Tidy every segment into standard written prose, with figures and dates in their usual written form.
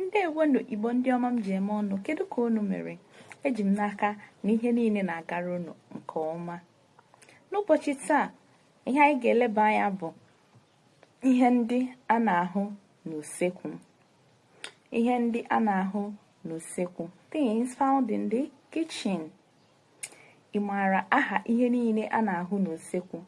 Ndewonu Igbo ndị ọma m ji eme ọnụ, kedu ka unu mere? Eji m n'aka na ihe niile na-agara unu nke ọma. N'ụbọchị taa, ihe anyị ga-eleba anya bụ ihe ndị a na-ahụ n'usekwu. Ihe ndị a na-ahụ n'usekwu. Things found in the kitchen. Ị maara aha ihe niile a na-ahụ n'usekwu?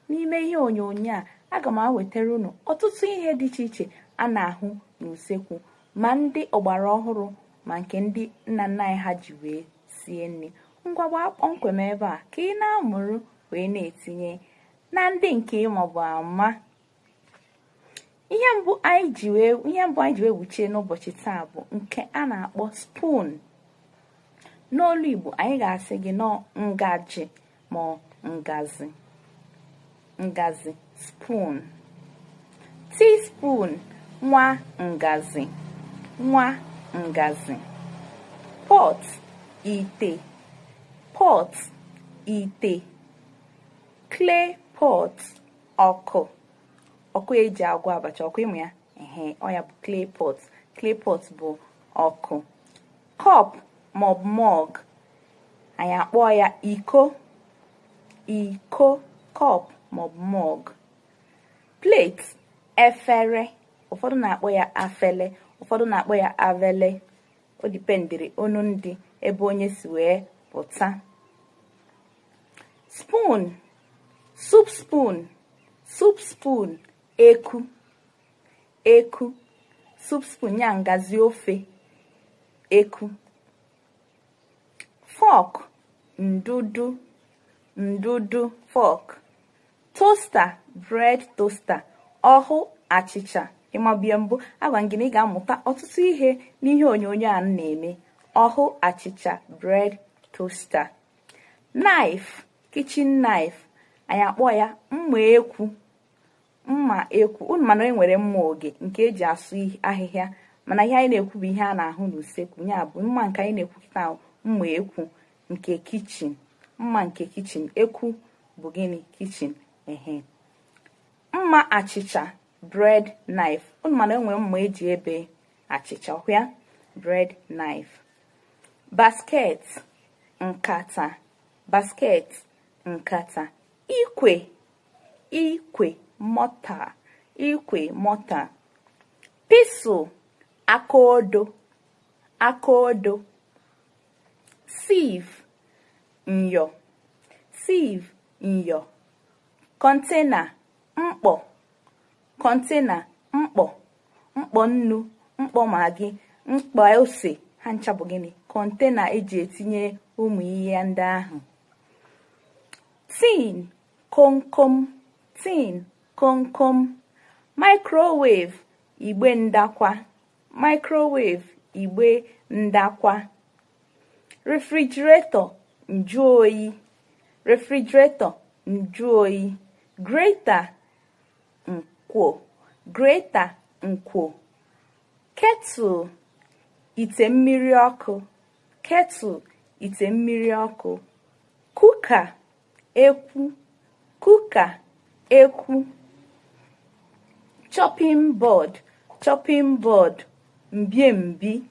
N'ime ihe onyonyo a, aga m ewetara unu ọtụtụ ihe dị iche iche a na-ahụ n'usekwu, ma ndị ọgbara ọhụrụ ma nke ndị nna nna anyị ha ji wee sie nri. Ngwa gbaa kpọmkwem ebe a ka ị na-amụrụ wee na-etinye na ndị nke maọbụ ama. Ihe mbụ anyị ji wee wuchie n'ụbọchị taa bụ nke a na-akpọ spoon. N'olu Igbo anyị ga-asị gị nọ ngaji ma ngazi. Ngazi, spoon. Teaspoon, nwa ngazi. Nwa ngazi. Pot, ite. Pot, ite. Clay pot, ọkụ. Ọkụ eji agwọ abacha, ọkụ ịmụ ya? Ọ ya bụ clay pot. Clay pot bụ ọkụ. Cup maọbụ mug, anyị akpọ ya iko. Iko, cup maọbụ mug. Plate, efere. Ụfọdụ na-akpọ ya afele, ụfọdụ na-akpọ ya avele. O dipendiri onu ndị ebe onye si wee pụta. Spoon, soup spoon. Soup spoon, eku. Eku, soup spoon ya ngazi ofe. Eku. Fork, ndudu. Ndudu, fork. Toaster, bread toaster. Ọhụ achịcha. Ịmabie mbụ agwa gị na ị ga-amụta ọtụtụ ihe n'ihe onyonyo a na-eme. Ọhụ achịcha, bread toaster. Knife, kitchen knife. Anyị akpọ ya mma ekwu. Mma ekwu. Unu mana enwere mma oge nke eji asụ ahịhịa, mana ihe anyị na-ekwu bụ ihe a na-ahụ n'usekwu. Ya bụ mma nke anyị na-ekwu kịta mma ekwu nke kitchen. Mma nke kitchen. Ekwu bụ gịnị? Kitchen. Mma achịcha, bread knife. Unu mana enwere mma eji ebe achịcha, ọkwa ya? Bread knife. Basket, nkata. Basket, nkata. Ikwe, ikwe, mortar. Ikwe, mortar. Pencil, akaodo. Akaodo. Sieve, nyo. Sieve, nyo. Container, mkpọ. Container, mkpọ. Mkpọ nnu, mkpọ magị, mkpọ ose. Ha ncha bụ gịnị? Container eji etinye ụmụ ihe ndị ahụ. Tin, komkom. Tin, komkom. Microwave, igbe ndakwa. Microwave, igbe ndakwa. Refrigerator, njuoyi. Refrigerator, njuoyi. Grater, nkwo. Grater, nkwo. Kettle, ite mmiri ọkụ. Kettle, ite mmiri ọkụ. Cooker, ekwu. Cooker, ekwu. Chopping board. Chopping board, mbiembi.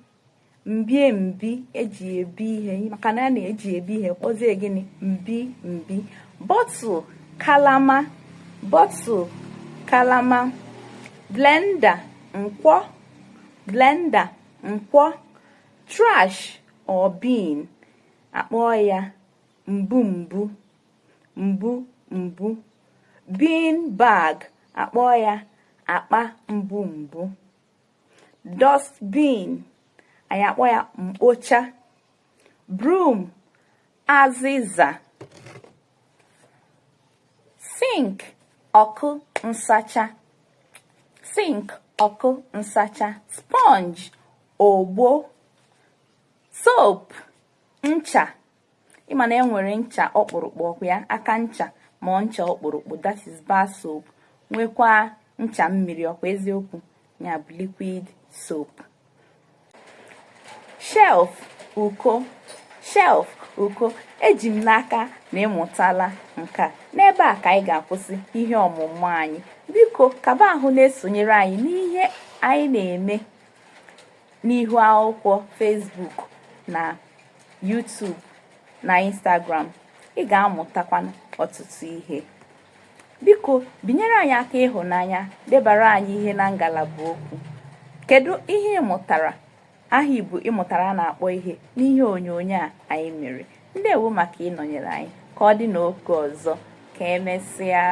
Mbiembi eji ebi ihe, maka na a na-eji ebi ihe kpọzie gịnị? Mbi mbi. Bottle, kalama. Bottle, kalama. Blender, nkwọ. Blender, nkwọ. Trash or bin, akpọ ya mbu mbu. Mbu mbu. Bin bag, akpọ ya akpa mbu mbu. Dustbin, anyị akpọ ya mkpocha. Broom, azịza. Sink, ọkụ nsacha. Sink, ọkụ nsacha. Sponge, ogbo. Soap, ncha. Ịma na enwere ncha ọkpụrụkpụ, ọkụ ya? Aka ncha ma ncha ọkpụrụkpụ, that is bar soap. Nwekwa ncha mmiri, ọkwa eziokwu? Ya bụ liquid soap. Shelf, uko. Shelf, uko. Eji m n'aka na ịmụtala nke a. N'ebe a ka anyị ga-akwụsị ihe ọmụmụ anyị. Biko kaba ahụ na-esonyere anyị n'ihe anyị na-eme. n'ihu akwụkwọ Facebook na YouTube na Instagram. Ị ga-amụtakwa ọtụtụ ihe. Biko binyere anyị aka ịhụnanya, debara anyị ihe na ngalaba okwu. Kedu ihe ị mụtara? Aha Igbo ị mụtara na-akpọ ihe n'ihe onyonyo a anyị mere. Ndewo maka ịnọnyere anyị. Ka ọ dị n'oge ọzọ. Ka emesịa.